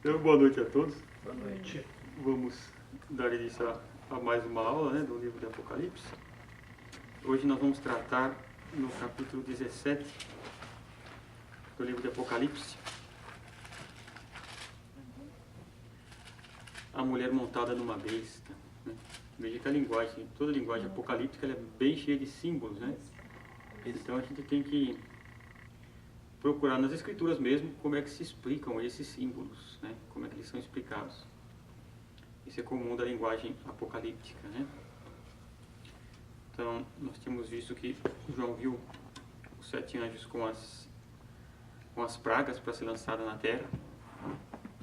Então, boa noite a todos. Boa noite. Vamos dar início a mais uma aula, né, do livro de Apocalipse. Hoje nós vamos tratar no capítulo 17 do livro de Apocalipse. A mulher montada numa besta. Né? Veja que a linguagem, toda a linguagem apocalíptica, ela é bem cheia de símbolos, né? Então a gente tem que procurar nas escrituras mesmo como é que se explicam esses símbolos, né? Como é que eles são explicados. Isso é comum da linguagem apocalíptica, né? Então nós temos visto que João viu os 7 anjos com as pragas para ser lançada na terra.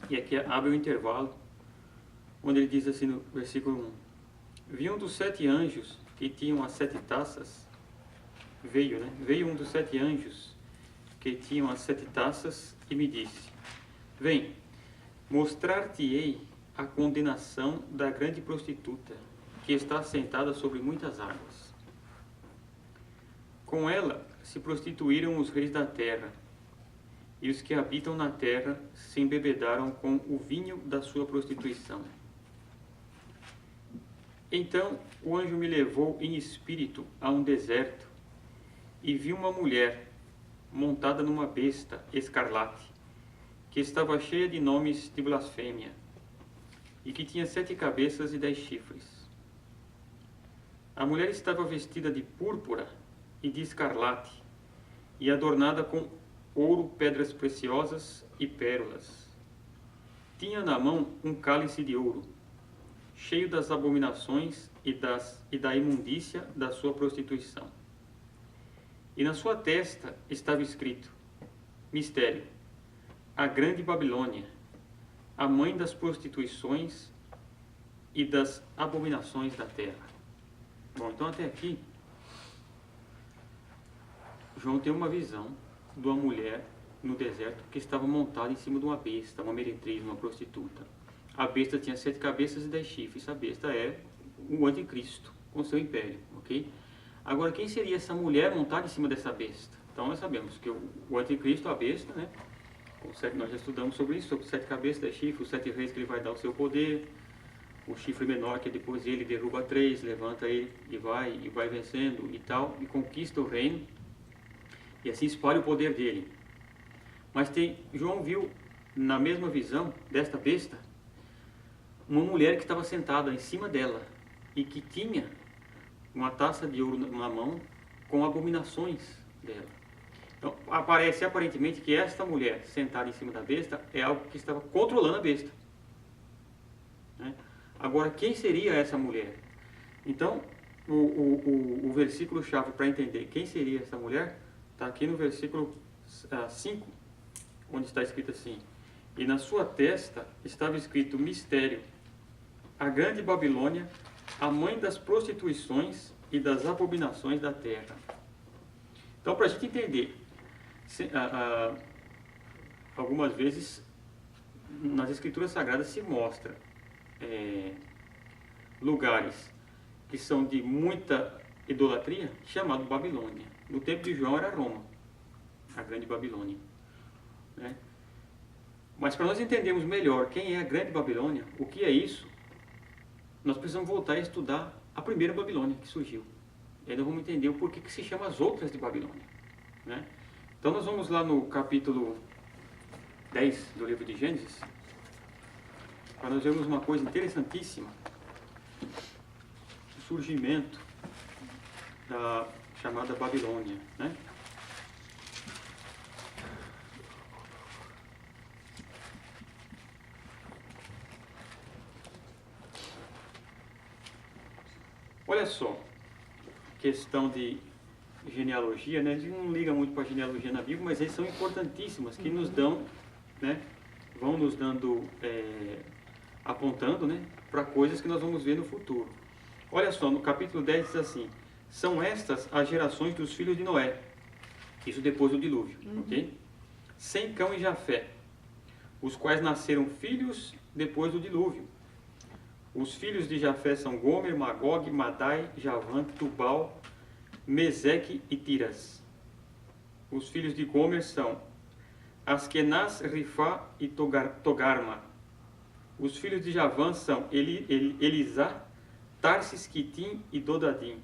E aqui abre o intervalo onde ele diz assim no versículo 1: Vi um dos 7 anjos que tinham as 7 taças. Veio um dos 7 anjos que tinham as 7 taças e me disse: Vem, mostrar-te-ei a condenação da grande prostituta, que está sentada sobre muitas águas. Com ela se prostituíram os reis da terra, e os que habitam na terra se embebedaram com o vinho da sua prostituição. Então o anjo me levou em espírito a um deserto, e vi uma mulher montada numa besta escarlate, que estava cheia de nomes de blasfêmia, e que tinha 7 cabeças e 10 chifres. A mulher estava vestida de púrpura e de escarlate, e adornada com ouro, pedras preciosas e pérolas. Tinha na mão um cálice de ouro, cheio das abominações e da imundícia da sua prostituição. E na sua testa estava escrito: Mistério, a grande Babilônia, a mãe das prostituições e das abominações da terra. Bom, então até aqui, João tem uma visão de uma mulher no deserto que estava montada em cima de uma besta, uma meretriz, uma prostituta. A besta tinha 7 cabeças e 10 chifres. A besta é o anticristo com seu império, ok? Agora, quem seria essa mulher montada em cima dessa besta? Então nós sabemos que o anticristo, a besta, né? Nós já estudamos sobre isso, sobre 7 cabeças, 10 chifres, os 7 reis que ele vai dar o seu poder. O chifre menor, que depois ele derruba 3, levanta ele e vai vencendo e tal, e conquista o reino, e assim espalha o poder dele. Mas João viu, na mesma visão desta besta, uma mulher que estava sentada em cima dela, e que tinha uma taça de ouro na mão, com abominações dela. Então, parece aparentemente que esta mulher sentada em cima da besta é algo que estava controlando a besta. Né? Agora, quem seria essa mulher? Então, o versículo-chave para entender quem seria essa mulher está aqui no versículo 5, onde está escrito assim: E na sua testa estava escrito: Mistério, a grande Babilônia, a mãe das prostituições e das abominações da terra. Então, para a gente entender, algumas vezes nas Escrituras Sagradas se mostra lugares que são de muita idolatria, chamado Babilônia. No tempo de João era Roma, a grande Babilônia. Né? Mas para nós entendermos melhor quem é a grande Babilônia, o que é isso, nós precisamos voltar a estudar a primeira Babilônia que surgiu. E aí nós vamos entender o porquê que se chama as outras de Babilônia. Né? Então nós vamos lá no capítulo 10 do livro de Gênesis, para nós vermos uma coisa interessantíssima: o surgimento da chamada Babilônia. Né? Olha só, questão de genealogia, né? A gente não liga muito para a genealogia na Bíblia, mas eles são importantíssimas, que nos dão, né? Vão nos dando, apontando, né? Para coisas que nós vamos ver no futuro. Olha só, no capítulo 10 diz assim: São estas as gerações dos filhos de Noé, isso depois do dilúvio, ok? Sem Cão e Jafé, os quais nasceram filhos depois do dilúvio. Os filhos de Jafé são Gomer, Magog, Madai, Javã, Tubal, Meseque e Tiras. Os filhos de Gomer são Askenaz, Rifá e Togarma. Os filhos de Javã são Elisá, Tarsis, Quitim e Dodadim.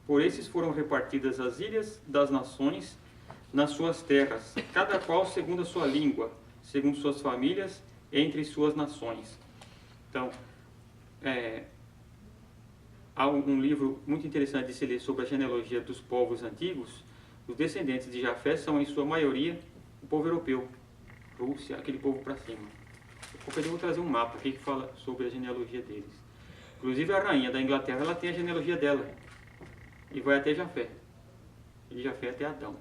Por esses foram repartidas as ilhas das nações nas suas terras, cada qual segundo a sua língua, segundo suas famílias, entre suas nações. Então, há um livro muito interessante de se ler sobre a genealogia dos povos antigos. Os descendentes de Jafé são, em sua maioria, o povo europeu, Rússia, aquele povo para cima. Eu vou trazer um mapa aqui que fala sobre a genealogia deles. Inclusive a rainha da Inglaterra, ela tem a genealogia dela. E vai até Jafé. E de Jafé até Adão.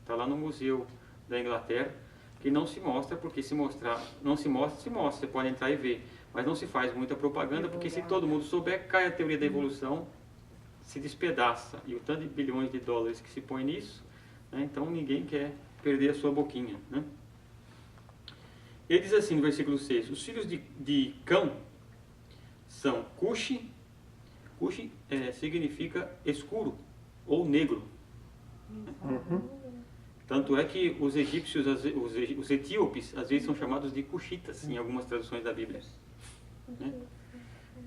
Está lá no museu da Inglaterra, que não se mostra, porque se mostrar, não se mostra, se mostra. Você pode entrar e ver. Mas não se faz muita propaganda, porque se todo mundo souber, cai a teoria da evolução, se despedaça. E o tanto de bilhões de dólares que se põe nisso, né? Então ninguém quer perder a sua boquinha, né? Ele diz assim no versículo 6, os filhos de Cão são Cuxi. Cuxi significa escuro ou negro. Tanto é que os egípcios, os etíopes, às vezes são chamados de cuxitas em algumas traduções da Bíblia. Né?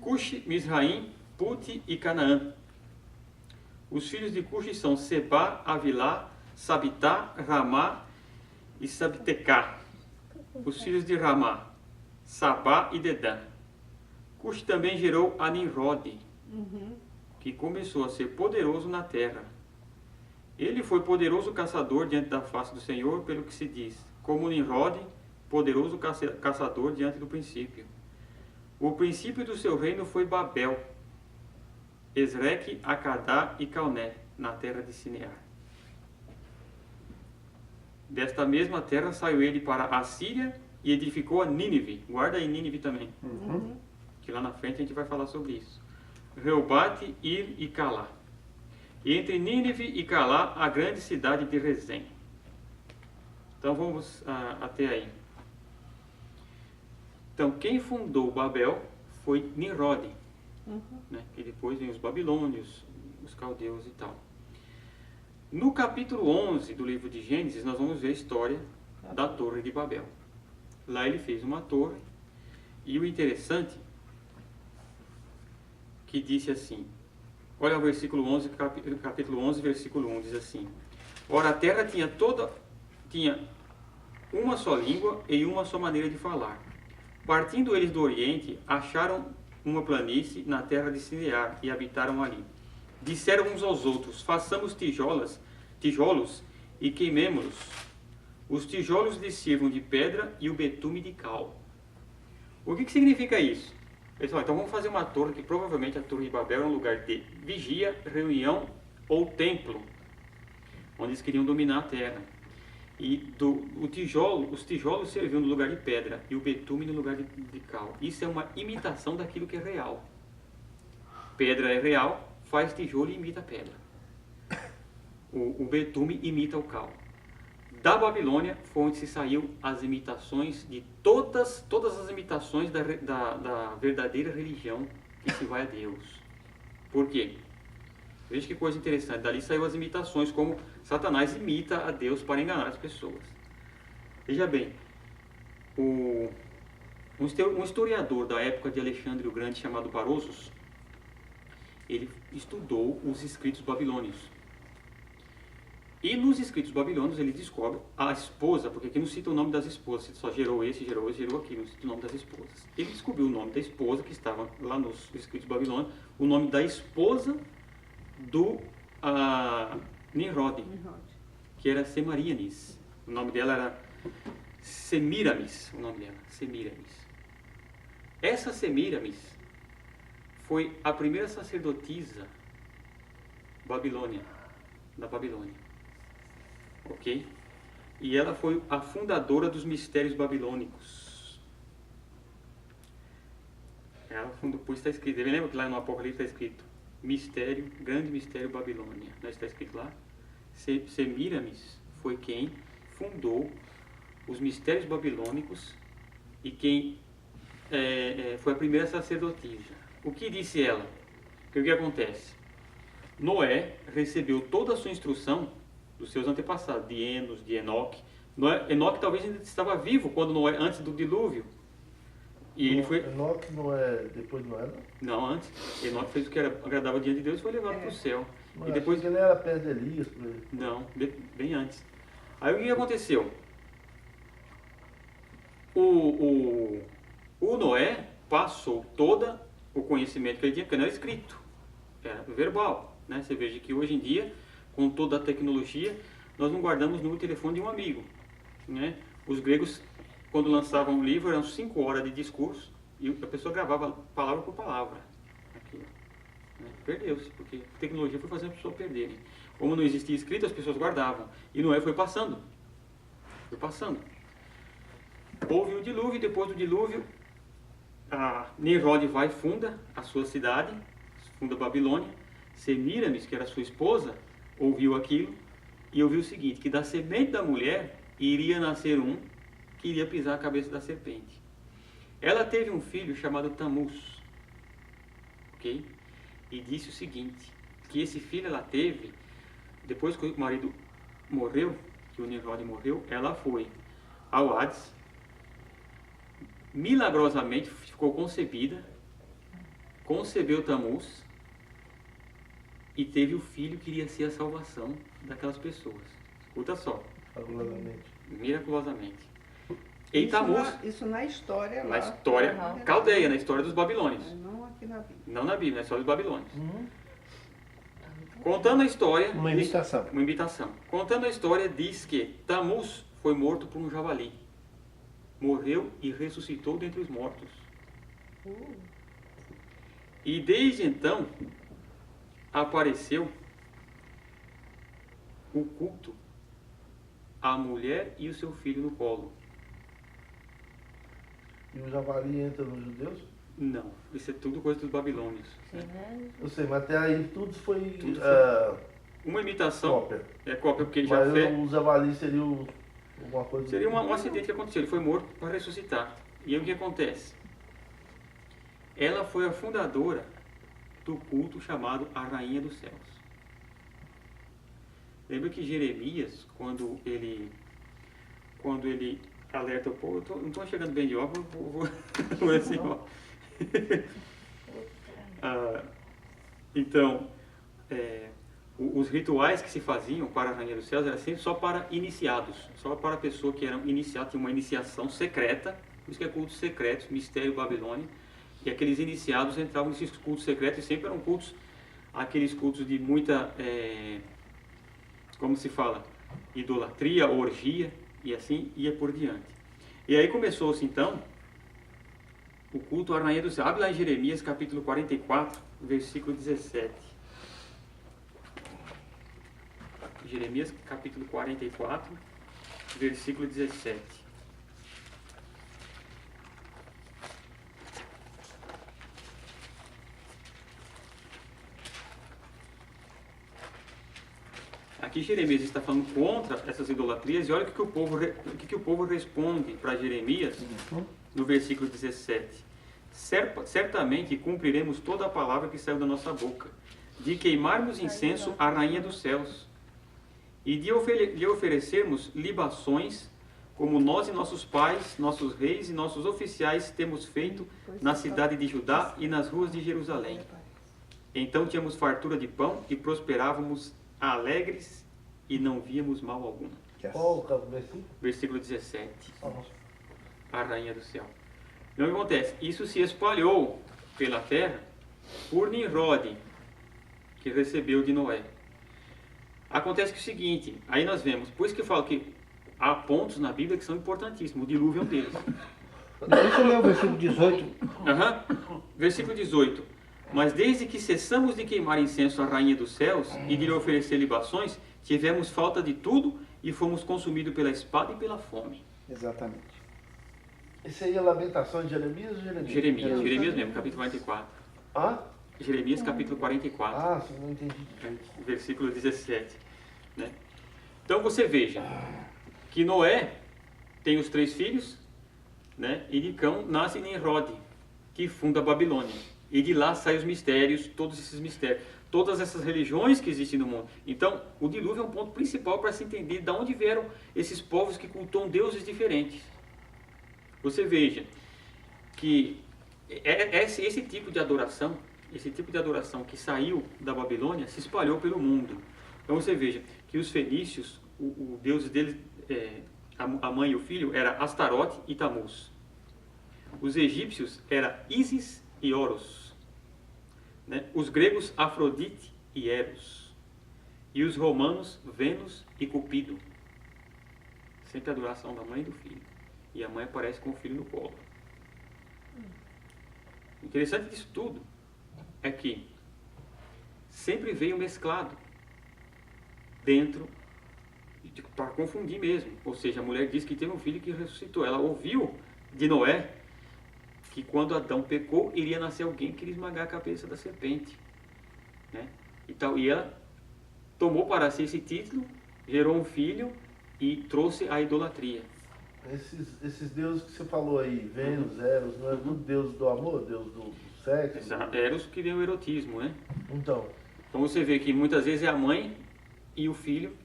Cuxi, Misraim, Puti e Canaã. Os filhos de Cuxi são Seba, Avilá, Sabitá, Ramá e Sabtecá. Os filhos de Ramá, Sabá e Dedã. Cuxi também gerou a Nimrod, que começou a ser poderoso na terra. Ele foi poderoso caçador diante da face do Senhor, pelo que se diz, como Nimrod, poderoso caçador diante do princípio. O princípio do seu reino foi Babel, Esreque, Acadá e Calné, na terra de Sinear. Desta mesma terra saiu ele para a Síria e edificou a Nínive. Guarda aí Nínive também, que lá na frente a gente vai falar sobre isso. Reubate, Ir e Calá. E entre Nínive e Calá, a grande cidade de Rezém. Então vamos até aí. Então quem fundou Babel foi Nimrod, né? E depois vem os babilônios, os caldeus e tal. No capítulo 11 do livro de Gênesis, nós vamos ver a história da Torre de Babel. Lá ele fez uma torre, e o interessante que disse assim, olha o versículo 11, capítulo 11, versículo 1, diz assim, ora a terra tinha uma só língua e uma só maneira de falar. Partindo eles do Oriente, acharam uma planície na terra de Sinear e habitaram ali. Disseram uns aos outros, façamos tijolos e queimemo-los. Os tijolos lhes sirvam de pedra e o betume de cal. O que significa isso? Pessoal, então vamos fazer uma torre, que provavelmente a Torre de Babel é um lugar de vigia, reunião ou templo, onde eles queriam dominar a terra. E os tijolos serviam no lugar de pedra e o betume no lugar de cal. Isso é uma imitação daquilo que é real. Pedra é real, faz tijolo e imita pedra. O betume imita o cal. Da Babilônia foi onde se saiu as imitações de todas as imitações da verdadeira religião que se vai a Deus. Por quê? Veja que coisa interessante. Dali saiu as imitações, como Satanás imita a Deus para enganar as pessoas. Veja bem, um historiador da época de Alexandre o Grande, chamado Barossos, ele estudou os escritos babilônios. E nos escritos babilônios ele descobre a esposa, porque aqui não cita o nome das esposas, só gerou esse, gerou aquilo, não cita o nome das esposas. Ele descobriu o nome da esposa, que estava lá nos escritos babilônios, o nome da esposa do Nimrod, que era Semíramis. O nome dela era Semíramis. Essa Semíramis foi a primeira sacerdotisa da Babilônia. Ok? E ela foi a fundadora dos mistérios babilônicos. Ela fundou, por isso está escrito, lembra que lá no Apocalipse está escrito grande mistério Babilônia. Não está escrito lá? Semíramis foi quem fundou os mistérios babilônicos e quem foi a primeira sacerdotisa. O que disse ela? O que acontece? Noé recebeu toda a sua instrução dos seus antepassados, de Enos, de Enoque, Enoque talvez ainda estava vivo quando Noé, antes do dilúvio. E ele foi... Enoque não é depois de Noé, não? Não, antes. Enoque fez o que era agradável diante de Deus e foi levado para o céu. Mas E depois... ele era perto de Elias, por aí. Não, bem antes. Aí o que aconteceu? O Noé passou todo o conhecimento que ele tinha, porque não era escrito, era verbal, né? Você veja que hoje em dia, com toda a tecnologia, nós não guardamos no telefone de um amigo, né? Os gregos, quando lançavam um livro, eram 5 horas de discurso e a pessoa gravava palavra por palavra aquilo, né? Perdeu-se, porque a tecnologia foi fazendo a pessoa perder, né? Como não existia escrito, as pessoas guardavam. E Noé foi passando. Foi passando. Houve o dilúvio, depois do dilúvio, Nimrod vai e funda a sua cidade, funda a Babilônia. Semíramis, que era sua esposa, ouviu aquilo e ouviu o seguinte, que da semente da mulher iria nascer um que iria pisar a cabeça da serpente. Ela teve um filho chamado Tamuz, ok? E disse o seguinte, que esse filho ela teve, depois que o marido morreu, que o Nimrod morreu, ela foi ao Hades, milagrosamente ficou concebida, concebeu Tamuz e teve o filho que iria ser a salvação daquelas pessoas. Escuta só. Miraculosamente. Em Tamuz, Isso na história lá. na história caldeia, na história dos babilônios. Não aqui na Bíblia. Não na Bíblia, na história dos babilônios. Contando a história... Uma imitação. Uma imitação. Contando a história, diz que Tamuz foi morto por um javali. Morreu e ressuscitou dentre os mortos. E desde então, apareceu o culto à mulher e o seu filho no colo. E o javali entra nos judeus? Não, isso é tudo coisa dos babilônios. Eu sei, mas até aí tudo foi Uma imitação, cópia. é cópia porque Mas Jafé... o javali seria alguma coisa... Seria um acidente que aconteceu, ele foi morto para ressuscitar. E aí o que acontece? Ela foi a fundadora do culto chamado a Rainha dos Céus. Lembra que Jeremias, quando ele alerta o povo, eu não estou chegando bem de óculos, vou assim, ó. Então, os rituais que se faziam para a Rainha dos Céus eram sempre só para iniciados, só para a pessoa que eram iniciados, tinha uma iniciação secreta, por isso que é cultos secretos, mistério Babilônia, e aqueles iniciados entravam nesses cultos secretos e sempre eram cultos, aqueles cultos de muita, como se fala, idolatria, orgia, e assim ia por diante. E aí começou-se então o culto à Rainha dos Céus. Abre lá em Jeremias capítulo 44, versículo 17. Jeremias capítulo 44, versículo 17. Aqui Jeremias está falando contra essas idolatrias e olha o que o povo responde para Jeremias no versículo 17. Certamente cumpriremos toda a palavra que saiu da nossa boca, de queimarmos incenso à Rainha dos Céus e de lhe oferecermos libações, como nós e nossos pais, nossos reis e nossos oficiais temos feito na cidade de Judá e nas ruas de Jerusalém. Então tínhamos fartura de pão e prosperávamos alegres e não víamos mal algum. Qual o versículo? Versículo 17. A Rainha do Céu. Então o que acontece? Isso se espalhou pela terra por Nimrod, que recebeu de Noé. Acontece que é o seguinte, aí nós vemos, por isso que eu falo que há pontos na Bíblia que são importantíssimos, o dilúvio é um deles. Deixa eu ler o versículo 18. Versículo 18. Mas desde que cessamos de queimar incenso à Rainha dos Céus e de lhe oferecer libações, tivemos falta de tudo e fomos consumidos pela espada e pela fome. Exatamente. Esse aí é Lamentações de Jeremias ou Jeremias? Jeremias mesmo, capítulo 44. Jeremias, capítulo 44. Sim, não entendi. Versículo 17. Né? Então você veja que Noé tem os 3 filhos, né? E de Cão nasce Nimrod, que funda a Babilônia. E de lá saem os mistérios, todos esses mistérios. todas essas religiões que existem no mundo. Então, o dilúvio é um ponto principal para se entender de onde vieram esses povos que cultuam deuses diferentes. Você veja que esse tipo de adoração que saiu da Babilônia se espalhou pelo mundo. Então você veja que os fenícios, o deus deles, a mãe e o filho, era Astarote e Tamuz. Os egípcios era Ísis e Horus. Né? Os gregos, Afrodite e Eros. E os romanos, Vênus e Cupido. Sempre a adoração da mãe e do filho. E a mãe aparece com o filho no colo. O interessante disso tudo é que sempre veio mesclado dentro, para confundir mesmo. Ou seja, a mulher diz que teve um filho que ressuscitou. Ela ouviu de Noé que quando Adão pecou, iria nascer alguém que iria esmagar a cabeça da serpente. Né? E ela tomou para si esse título, gerou um filho e trouxe a idolatria. Esses deuses que você falou aí, Vênus, Eros, não é do deus do amor, deus do sexo? Exato. Eros que vem o erotismo, né? Então você vê que muitas vezes é a mãe e o filho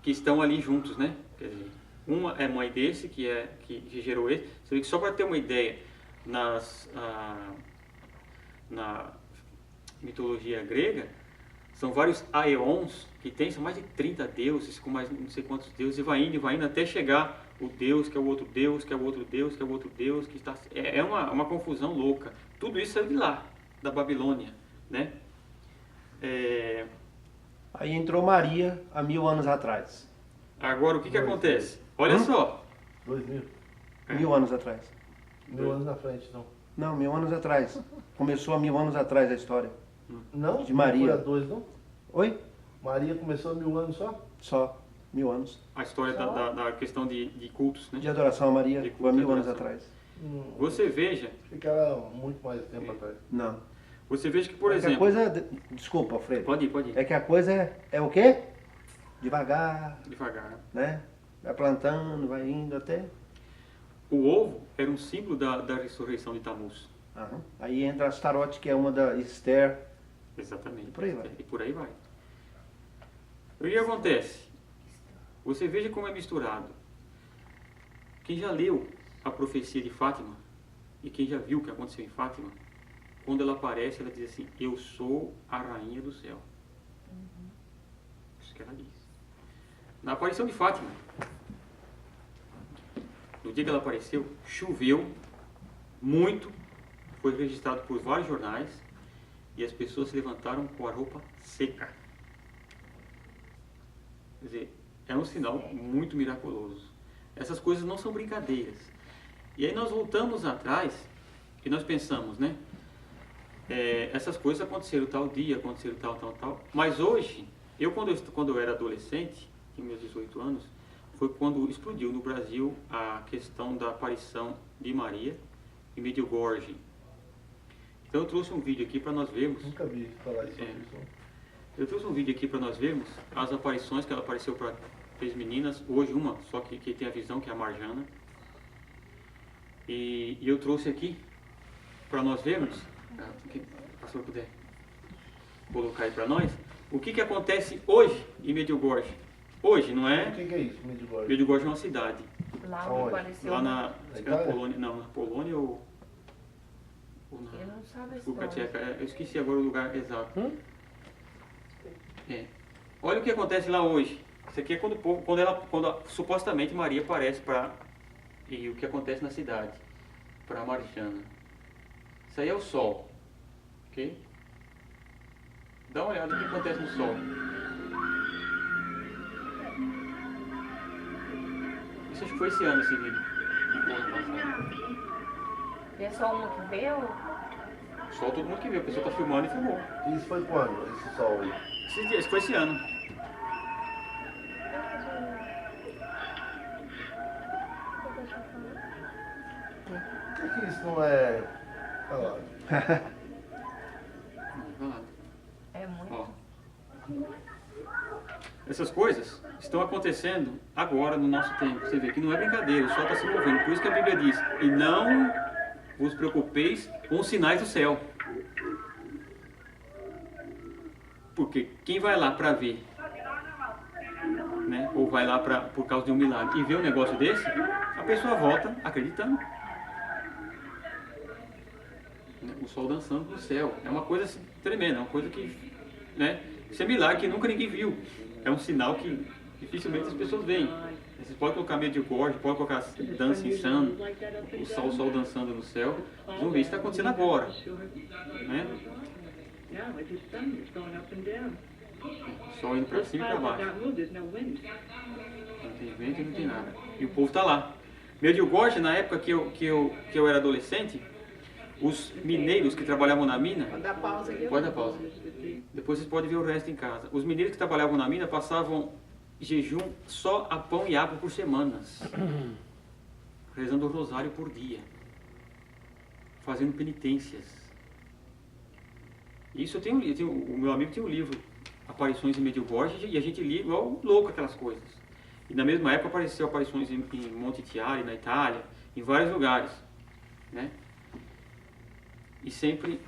que estão ali juntos, né? Quer dizer, uma é mãe desse, que gerou esse. Você vê que só para ter uma ideia, na mitologia grega, são vários aeons que tem, são mais de 30 deuses, com mais não sei quantos deuses, e vai indo até chegar o Deus, que é o outro Deus, que é o outro Deus, que é o outro Deus, que está... É uma confusão louca. Tudo isso saiu de lá, da Babilônia, né? Aí entrou Maria há 1000 anos atrás. Agora, o que acontece? Olha só. 2000. 1000 anos atrás. 1000 anos na frente, não. Não, 1000 anos atrás. Começou há 1000 anos atrás a história. Não? De Maria. Não foi a 2, não? Oi? Maria começou há 1000 anos só? Só 1000 anos. A história da questão de cultos, né? De adoração a Maria De foi há culto e 1000 anos adoração. atrás. Você veja, Fica era muito mais tempo atrás. Não. que, por É que a exemplo... coisa... Desculpa, Alfredo. Pode ir. É que a coisa é o quê? Devagar, Devagar. né? Vai plantando, vai indo até... O ovo era um símbolo da ressurreição de Tamuz. Aham. Aí entra Astarote, que é uma da Esther. Exatamente. E por aí vai. E por aí vai. O que acontece? Você veja como é misturado. Quem já leu a profecia de Fátima, e quem já viu o que aconteceu em Fátima, quando ela aparece, ela diz assim, eu sou a rainha do céu. Isso que ela diz. Na aparição de Fátima, no dia que ela apareceu, choveu muito, foi registrado por vários jornais, e as pessoas se levantaram com a roupa seca. Quer dizer, é um sinal muito miraculoso. Essas coisas não são brincadeiras. E aí nós voltamos atrás e nós pensamos, né? Essas coisas aconteceram tal dia, aconteceram tal. Mas hoje, quando eu era adolescente, tinha meus 18 anos, foi quando explodiu no Brasil a questão da aparição de Maria em Medjugorje. Então eu trouxe um vídeo aqui para nós vermos. Nunca vi falar isso. Eu trouxe um vídeo aqui para nós vermos as aparições que ela apareceu para 3 meninas, hoje uma, só que tem a visão, que é a Marjana. E eu trouxe aqui para nós vermos, se o pastor puder colocar aí para nós, o que acontece hoje em Medjugorje. Hoje, não é? O que é isso, Medjugorje? Medjugorje é uma cidade. Lá Aonde? onde apareceu. Lá na Itália? Polônia, não, na Polônia ou Eu não sabe a República história. Tcheca, eu esqueci agora o lugar exato. Olha o que acontece lá hoje. Isso aqui é quando supostamente Maria aparece e o que acontece na cidade, para Marjana. Isso aí é o sol, ok? Dá uma olhada no que acontece no sol. Isso acho que foi esse ano, esse vídeo. Ou ano passado. E é só uma que vê ou... Sol todo mundo que viu, a pessoa tá filmando e filmou. Isso foi quando? Esse sol aí? Esses dias, foi esse ano. Por que isso não é falado? Vai lá. É muito. Ó. Essas coisas estão acontecendo agora no nosso tempo. Você vê que não é brincadeira, o sol está se movendo. Por isso que a Bíblia diz, e não vos preocupeis com os sinais do céu. Porque quem vai lá para ver, né, ou vai lá por causa de um milagre e vê um negócio desse, a pessoa volta acreditando. O sol dançando no céu. É uma coisa assim, tremenda, é uma coisa que, né, isso é milagre que nunca ninguém viu. É um sinal que dificilmente as pessoas veem. Vocês podem colocar Medjugorje, podem colocar dança insana, o sol dançando no céu. Vocês vão ver, isso está acontecendo agora. Né? O sol indo para cima e para baixo. Não tem vento e não tem nada. E o povo está lá. Medjugorje, na época que eu era adolescente, os mineiros que trabalhavam na mina... Pode dar pausa aqui. Pode dar pausa. Depois vocês podem ver o resto em casa. Os mineiros que trabalhavam na mina passavam jejum só a pão e água por semanas. Rezando o rosário por dia. Fazendo penitências. Isso eu tenho, o meu amigo tem um livro, Aparições em Medjugorje, e a gente lia igual louco aquelas coisas. E na mesma época apareceu aparições em Monte Chiari, na Itália, em vários lugares. Né? E sempre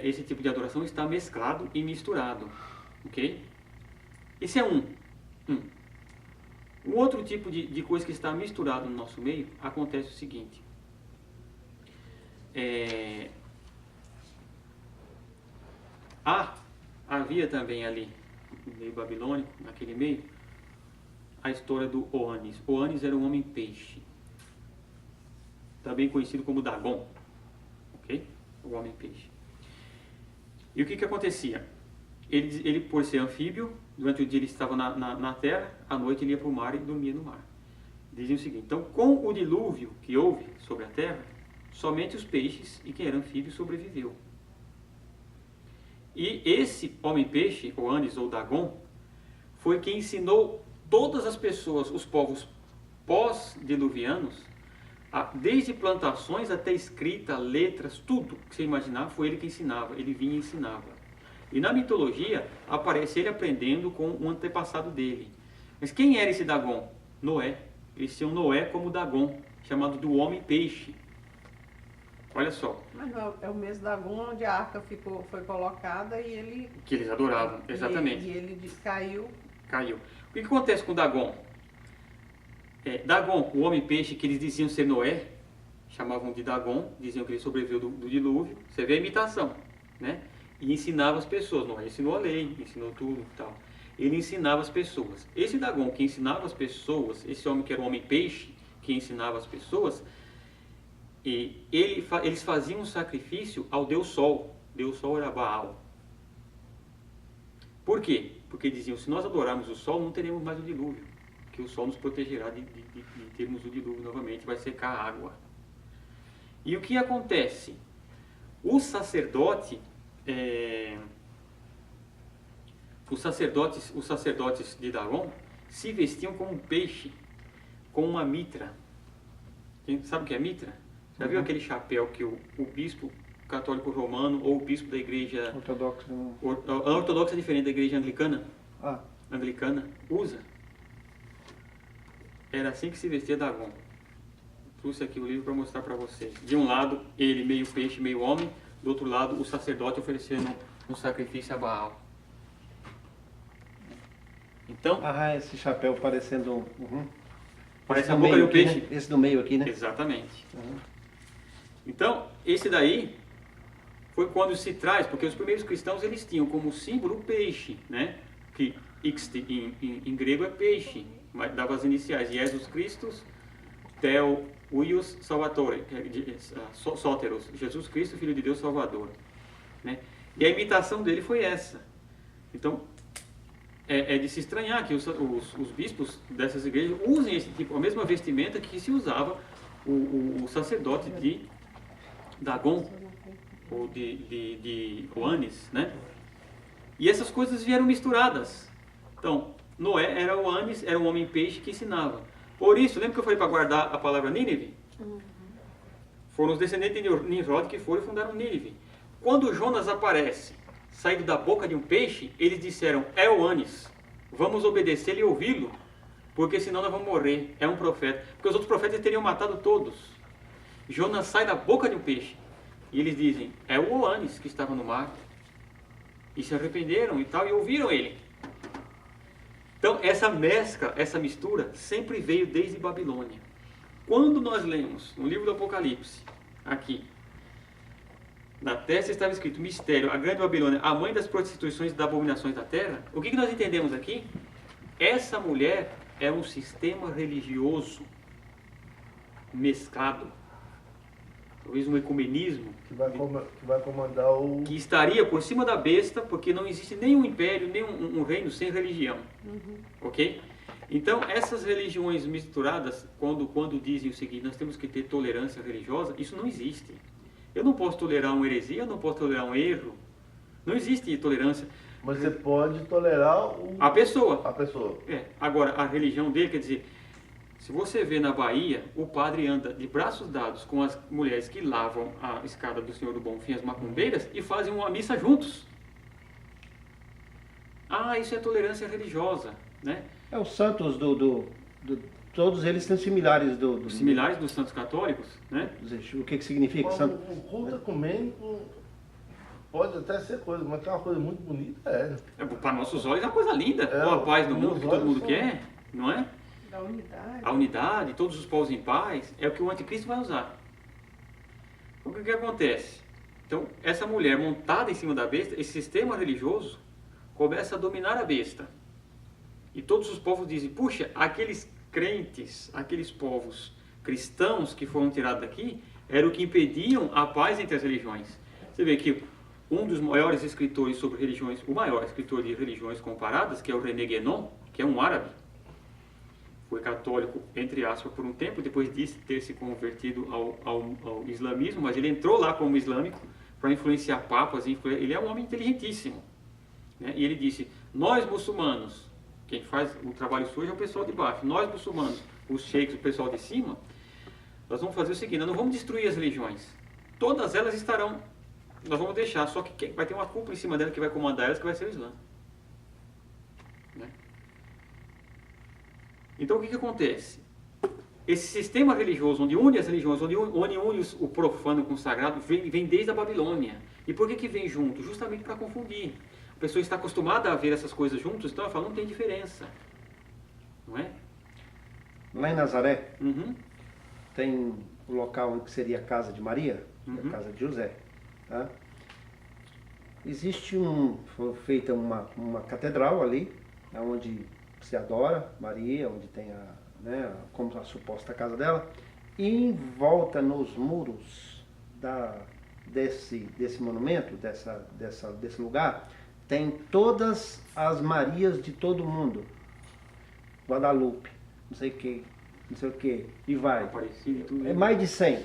esse tipo de adoração está mesclado e misturado. Ok? Esse é um. Um outro tipo de coisa que está misturado no nosso meio, acontece o seguinte. Havia também ali, no meio babilônico, naquele meio, a história do Oanes. Oanes era um homem peixe, também conhecido como Dagon. Ok? O homem peixe. E o que acontecia? Ele, por ser anfíbio, durante o dia ele estava na terra, à noite ele ia para o mar e dormia no mar. Dizem o seguinte: então, com o dilúvio que houve sobre a terra, somente os peixes e quem era anfíbio sobreviveu. E esse homem-peixe, ou Oanes ou Dagon, foi quem ensinou todas as pessoas, os povos pós-diluvianos, desde plantações até escrita, letras, tudo que você imaginar, foi ele que ensinava, ele vinha e ensinava. E na mitologia aparece ele aprendendo com um antepassado dele. Mas quem era esse Dagon? Noé. Eles tinham Noé como Dagon, chamado do homem-peixe. Olha só. Mas não, é o mesmo Dagon onde a arca foi colocada e ele... Que eles adoravam, exatamente. E ele caiu. Caiu. O que acontece com Dagon? Dagon, o homem-peixe que eles diziam ser Noé, chamavam de Dagon, diziam que ele sobreviveu do dilúvio. Você vê a imitação, né? E ensinava as pessoas. Noé ensinou a lei, ensinou tudo e tal. Ele ensinava as pessoas. Esse Dagon que ensinava as pessoas, esse homem que era o homem-peixe, que ensinava as pessoas, eles faziam um sacrifício ao Deus Sol. Deus Sol era Baal. Por quê? Porque diziam, se nós adorarmos o Sol, não teremos mais o dilúvio. Que o Sol nos protegerá de termos o dilúvio novamente, vai secar a água. E o que acontece? Os sacerdotes de Dagon se vestiam como um peixe, com uma mitra. Quem sabe o que é mitra? Já viu aquele chapéu que o bispo católico romano ou o bispo da igreja ortodoxa é diferente da igreja anglicana? Anglicana usa? Era assim que se vestia Dagon. Trouxe aqui o livro para mostrar para vocês. De um lado, ele meio peixe, meio homem. Do outro lado, o sacerdote oferecendo um sacrifício a Baal. Então... esse chapéu parecendo... Parece a boca do peixe. Né? Esse do meio aqui, né? Exatamente. Então, esse daí foi quando se traz, porque os primeiros cristãos eles tinham como símbolo o peixe, né? Que em grego é peixe, mas dava as iniciais. Jesus Christus, Theo Huios Salvatore, Sóteros, Jesus Cristo, Filho de Deus Salvador. Né? E a imitação dele foi essa. Então, é de se estranhar que os bispos dessas igrejas usem esse tipo, a mesma vestimenta que se usava o sacerdote de Dagon, ou de Oanes, né? E essas coisas vieram misturadas. Então, Noé era Oanes, era um homem-peixe que ensinava. Por isso, lembra que eu falei para guardar a palavra Nínive? Foram os descendentes de Nimrod que foram e fundaram Nínive. Quando Jonas aparece, saído da boca de um peixe, eles disseram, é Oanes, vamos obedecê-lo e ouvi-lo, porque senão nós vamos morrer, é um profeta. Porque os outros profetas teriam matado todos. Jonas sai da boca de um peixe, e eles dizem, é o Oanes que estava no mar. e se arrependeram e tal, e ouviram ele. Então, essa mescla, essa mistura, sempre veio desde Babilônia. Quando nós lemos no livro do Apocalipse, aqui, na testa estava escrito, mistério, a grande Babilônia, a mãe das prostituições e das abominações da terra, o que nós entendemos aqui? Essa mulher é um sistema religioso mesclado, talvez um ecumenismo, Que vai comandar o... que estaria por cima da besta, porque não existe nenhum império, nenhum um reino sem religião. Ok? Então, essas religiões misturadas, quando dizem o seguinte, nós temos que ter tolerância religiosa, isso não existe. Eu não posso tolerar uma heresia, eu não posso tolerar um erro. Não existe tolerância. Mas você pode tolerar a pessoa. A pessoa. Agora, a religião dele, quer dizer, se você vê na Bahia, o padre anda de braços dados com as mulheres que lavam a escada do Senhor do Bom Fim, as macumbeiras, e fazem uma missa juntos. Ah, isso é tolerância religiosa, né? Os santos todos eles são similares Similares dos santos católicos, né? O que significa? O culto ecumênico pode até ser coisa, mas que é uma coisa muito bonita, Para nossos olhos é uma coisa linda. A paz no mundo que todo mundo quer, não é? Da unidade. A unidade, todos os povos em paz, é o que o anticristo vai usar. O que acontece? Então, essa mulher montada em cima da besta, esse sistema religioso, começa a dominar a besta. E todos os povos dizem, puxa, aqueles crentes, aqueles povos cristãos que foram tirados daqui, era o que impediam a paz entre as religiões. Você vê que um dos maiores escritores sobre religiões, o maior escritor de religiões comparadas, que é o René Guénon, que é um árabe, foi católico, entre aspas, por um tempo, depois de ter se convertido ao islamismo, mas ele entrou lá como islâmico para influenciar papas, ele é um homem inteligentíssimo. Né? E ele disse, nós muçulmanos, quem faz o trabalho sujo é o pessoal de baixo, nós muçulmanos, os sheiks, o pessoal de cima, nós vamos fazer o seguinte, nós não vamos destruir as religiões, todas elas estarão, nós vamos deixar, só que vai ter uma cúpula em cima dela que vai comandar elas, que vai ser o Islã. Né? Então o que acontece? Esse sistema religioso, onde une as religiões, onde une o profano com o sagrado, vem desde a Babilônia. E por que vem junto? Justamente para confundir. A pessoa está acostumada a ver essas coisas juntas, então ela fala, não tem diferença. Não é? Lá em Nazaré, Uhum. tem o local onde seria a casa de Maria, a casa de José. Tá? Existe foi feita uma catedral ali, onde se adora Maria, onde tem como a suposta casa dela, e em volta nos muros desse monumento, desse lugar, tem todas as Marias de todo mundo. Guadalupe, não sei o que, e vai. Aparecido e tudo. É mais de 100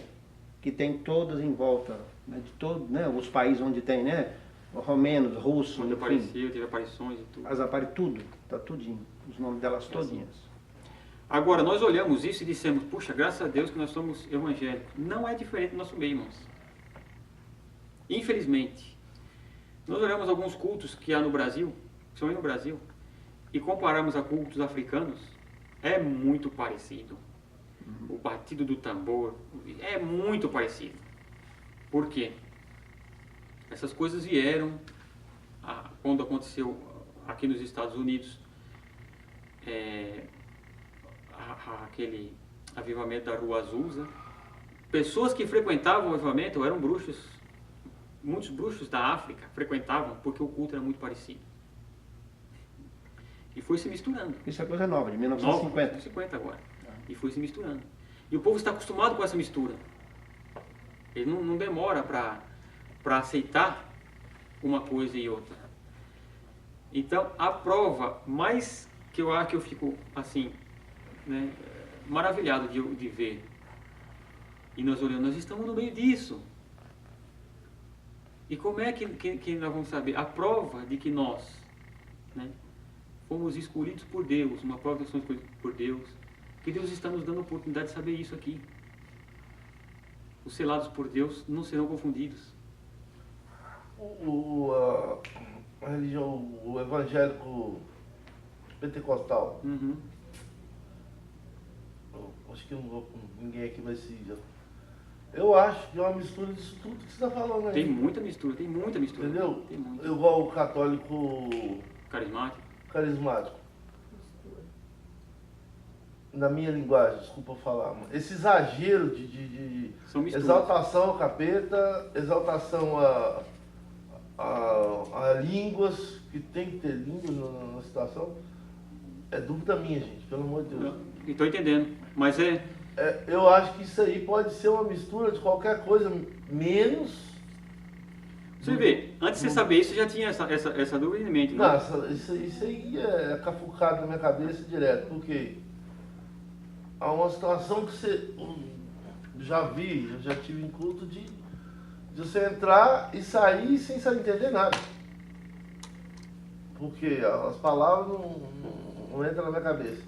que tem todas em volta, né, de todos, né, os países onde tem, né, romenos, russos, Onde enfim, apareceu, teve aparições e tudo. tudo, tá tudinho, os nomes delas todinhas. Agora, nós olhamos isso e dissemos, puxa, graças a Deus que nós somos evangélicos. Não é diferente do nosso meio, irmãos. Infelizmente. Nós olhamos alguns cultos que há no Brasil, principalmente no Brasil, e comparamos a cultos africanos, é muito parecido. O batido do tambor é muito parecido. Por quê? Essas coisas vieram quando aconteceu aqui nos Estados Unidos aquele avivamento da Rua Azusa. Pessoas que frequentavam o avivamento eram bruxos. Muitos bruxos da África frequentavam porque o culto era muito parecido. E foi se misturando. Isso é coisa nova, de 1950. 1950 agora. E foi se misturando. E o povo está acostumado com essa mistura. Ele não demora para aceitar uma coisa e outra. Então, a prova mais que eu acho que eu fico assim, né, maravilhado de ver. E nós olhamos, nós estamos no meio disso. E como é que nós vamos saber? A prova de que nós, né, fomos escolhidos por Deus, uma prova de que somos escolhidos por Deus, que Deus está nos dando a oportunidade de saber isso aqui. Os selados por Deus não serão confundidos. A religião, o evangélico pentecostal, Uhum. acho que ninguém aqui vai se Eu acho que é uma mistura disso tudo que você está falando aí. Tem muita mistura, Entendeu? Tem muita. Igual o católico Carismático. carismático. Na minha linguagem, desculpa falar, mas esse exagero de São misturas. exaltação ao capeta, exaltação a línguas, que tem que ter línguas na situação, é dúvida minha, gente, pelo amor de Deus. Estou entendendo, mas Eu acho que isso aí pode ser uma mistura de qualquer coisa, menos... Você vê, antes de você saber isso, já tinha essa dúvida em mente, né? Nossa, isso aí é cafucado na minha cabeça direto, porque há uma situação que você eu já tive em culto de você entrar e sair sem saber entender nada. Porque as palavras não entram na minha cabeça.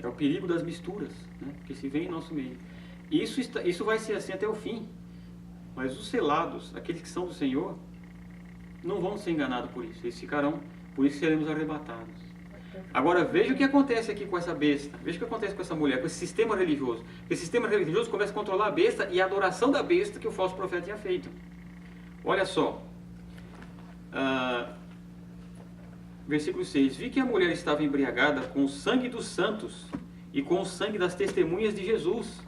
É o perigo das misturas, né? Que se vê em nosso meio. E isso vai ser assim até o fim. Mas os selados, aqueles que são do Senhor, não vão ser enganados por isso. Eles ficarão, por isso seremos arrebatados. Agora veja o que acontece aqui com essa besta. Veja o que acontece com essa mulher, com esse sistema religioso. Esse sistema religioso começa a controlar a besta e a adoração da besta que o falso profeta tinha feito. Olha só. Versículo 6. Vi que a mulher estava embriagada com o sangue dos santos e com o sangue das testemunhas de Jesus.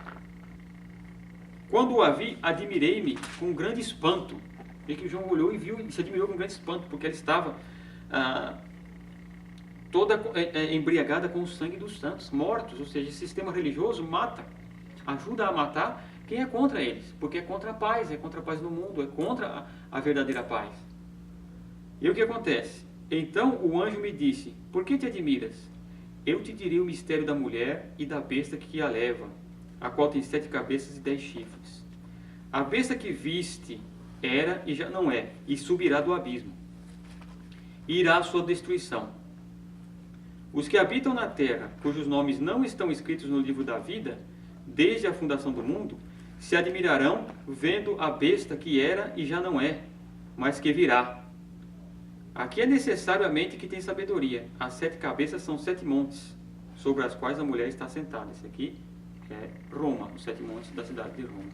Quando a vi, admirei-me com grande espanto. E que João olhou e viu e se admirou com grande espanto, porque ela estava toda embriagada com o sangue dos santos, mortos. Ou seja, esse sistema religioso ajuda a matar quem é contra eles, porque é contra a paz no mundo, é contra a verdadeira paz. E o que acontece? Então o anjo me disse: por que te admiras? Eu te direi o mistério da mulher e da besta que a leva, a qual tem 7 cabeças e 10 chifres. A besta que viste era e já não é, e subirá do abismo, e irá à sua destruição. Os que habitam na terra, cujos nomes não estão escritos no livro da vida, desde a fundação do mundo, se admirarão vendo a besta que era e já não é, mas que virá. Aqui é necessário a mente que tem sabedoria. As 7 cabeças são 7 montes, sobre as quais a mulher está sentada. Esse aqui é Roma, os 7 montes da cidade de Roma.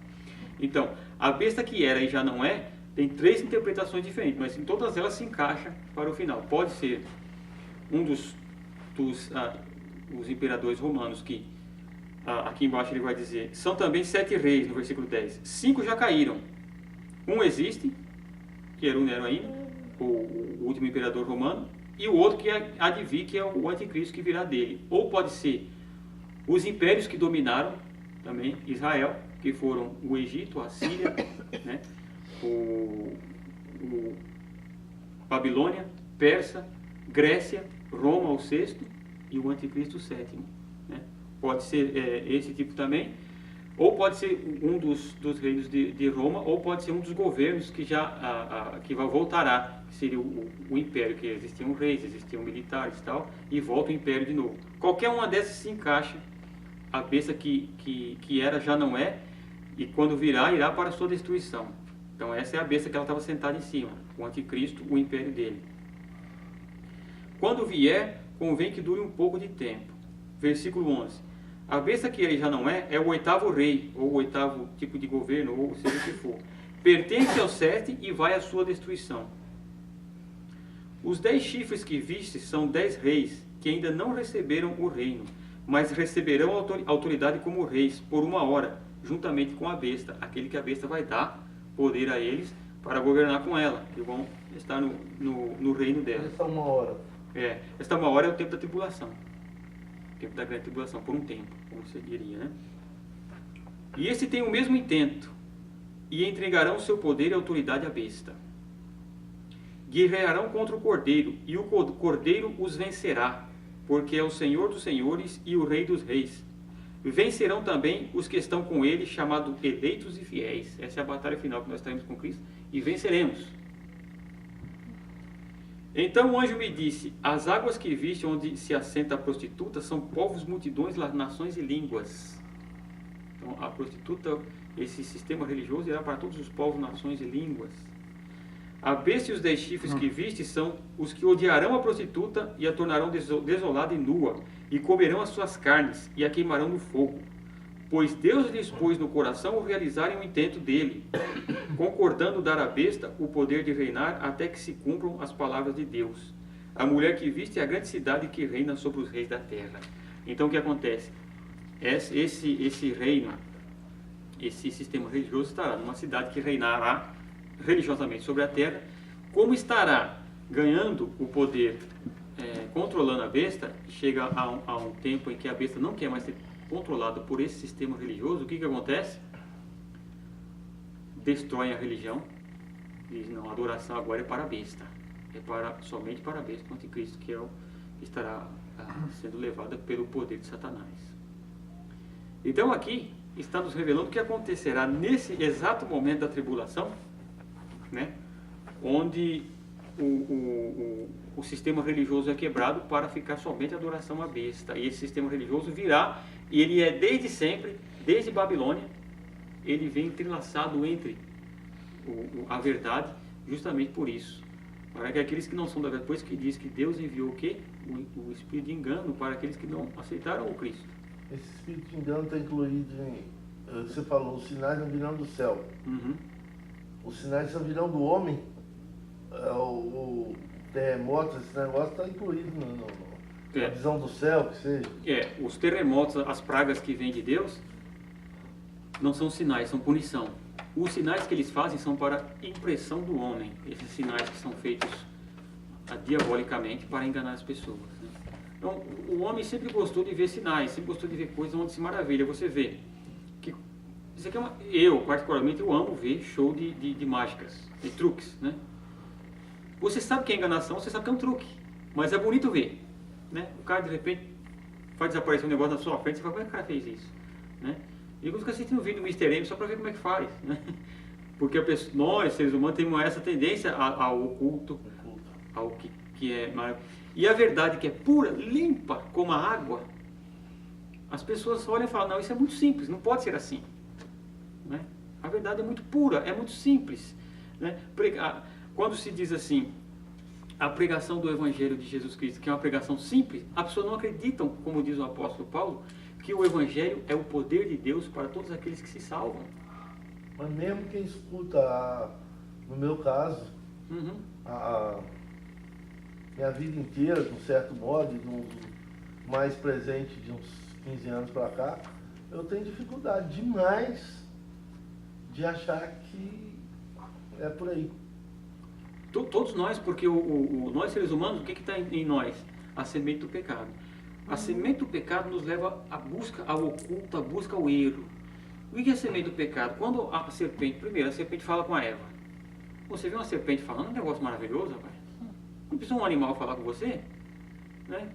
Então, a besta que era e já não é, tem 3 interpretações diferentes, mas em todas elas se encaixa para o final. Pode ser um dos imperadores romanos que, aqui embaixo ele vai dizer, são também 7 reis, no versículo 10. 5 já caíram. Um existe, que era o Nero ainda, o último imperador romano, e o outro que há de vir, que é o anticristo que virá dele. Ou pode ser os impérios que dominaram também Israel, que foram o Egito, a Síria, né? o Babilônia, Persa, Grécia, Roma, o 6º, e o anticristo, o 7º. Né? Pode ser esse tipo também, ou pode ser um dos reinos de Roma, ou pode ser um dos governos que voltará, que seria o império, que existiam reis, existiam militares e tal, e volta o império de novo. Qualquer uma dessas se encaixa. A besta que era já não é, e quando virá, irá para a sua destruição. Então essa é a besta que ela estava sentada em cima, o anticristo, o império dele. Quando vier, convém que dure um pouco de tempo. Versículo 11. A besta que ele já não é o 8º rei, ou o 8º tipo de governo, ou seja o que for. Pertence ao 7 e vai à sua destruição. Os 10 chifres que viste são 10 reis, que ainda não receberam o reino, mas receberão autoridade como reis, por 1 hora, juntamente com a besta, aquele que a besta vai dar poder a eles para governar com ela, que vão estar no reino dela. Essa 1 hora. Esta 1 hora é o tempo da tribulação. O tempo da grande tribulação, por um tempo, como você diria, né? E esse tem o mesmo intento, e entregarão seu poder e autoridade à besta. Guerrearão contra o Cordeiro, e o Cordeiro os vencerá, porque é o Senhor dos senhores e o Rei dos reis. Vencerão também os que estão com ele, chamados eleitos e fiéis. Essa é a batalha final que nós estaremos com Cristo, e venceremos. Então o anjo me disse: as águas que viste onde se assenta a prostituta são povos, multidões, nações e línguas. Então a prostituta, esse sistema religioso, irá para todos os povos, nações e línguas. A besta e os 10 chifres que viste são os que odiarão a prostituta e a tornarão desolada e nua, e comerão as suas carnes e a queimarão no fogo. pois Deus lhes pôs no coração o realizarem o intento dele, concordando dar à besta o poder de reinar até que se cumpram as palavras de Deus. A mulher que viste é a grande cidade que reina sobre os reis da terra. Então o que acontece? Esse reino, esse sistema religioso estará numa cidade que reinará religiosamente sobre a terra. Como estará ganhando o poder, controlando a besta, chega a um tempo em que a besta não quer mais ser controlada por esse sistema religioso, o que acontece? Destroem a religião, diz, não, a adoração agora é para a besta, somente para a besta, o anticristo, que estará sendo levada pelo poder de Satanás. Então aqui está nos revelando o que acontecerá nesse exato momento da tribulação, né, onde o sistema religioso é quebrado para ficar somente a adoração à besta. E esse sistema religioso virá, e ele é desde sempre, desde Babilônia, ele vem entrelaçado entre a verdade, justamente por isso. Para que aqueles que não são da verdade, depois que diz que Deus enviou o quê? O espírito de engano para aqueles que não aceitaram o Cristo. Esse espírito de engano está incluído em... Você falou, os sinais não virão do céu. Uhum. Os sinais só virão do homem. O terremoto, esse negócio está incluído na visão do céu, que seja. Os terremotos, as pragas que vêm de Deus, não são sinais, são punição. Os sinais que eles fazem são para impressão do homem. Esses sinais que são feitos diabolicamente para enganar as pessoas, né? Então, o homem sempre gostou de ver sinais, sempre gostou de ver coisas onde se maravilha. Você vê que isso aqui eu particularmente eu amo ver show de mágicas, de truques, né? Você sabe que é enganação, você sabe que é um truque, mas é bonito ver, né? O cara de repente faz desaparecer um negócio na sua frente, você fala, como é que o cara fez isso, né? E eu fico assistindo um vídeo do Mr. M só para ver como é que faz, né? Porque nós, seres humanos, temos essa tendência ao oculto, ao que é maravilhoso. E a verdade que é pura, limpa como a água, as pessoas olham e falam, não, isso é muito simples, não pode ser assim, né? A verdade é muito pura, é muito simples, né? Quando se diz assim, a pregação do Evangelho de Jesus Cristo, que é uma pregação simples, as pessoas não acreditam, como diz o apóstolo Paulo, que o Evangelho é o poder de Deus para todos aqueles que se salvam. Mas mesmo quem escuta, no meu caso, Uhum. Minha vida inteira, de um certo modo, mais presente de uns 15 anos para cá, eu tenho dificuldade demais de achar que é por aí. Todos nós, porque nós seres humanos, o que está em nós? A semente do pecado. A semente do pecado nos leva à busca ao oculto, à busca ao erro. O que é a semente do pecado? Quando a serpente, primeiro, a serpente fala com a Eva. Você vê uma serpente falando, um negócio maravilhoso, rapaz. Não precisa um animal falar com você, né?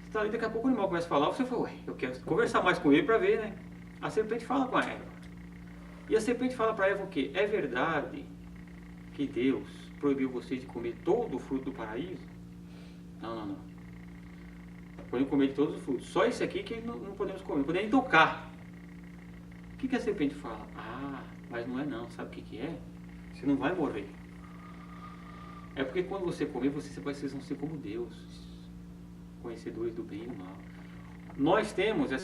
Você está ali, daqui a pouco o animal começa a falar, você fala, ué, eu quero conversar mais com ele para ver, né? A serpente fala com a Eva. E a serpente fala para a Eva o quê? É verdade que Deus proibiu vocês de comer todo o fruto do paraíso? Não. Podem comer de todos os frutos. Só esse aqui que não podemos comer, não podemos nem tocar. O que a serpente fala? Mas não é não. Sabe o que é? Você não vai morrer. É porque quando você comer, vocês vão ser como Deus, conhecedores do bem e do mal. Nós temos essa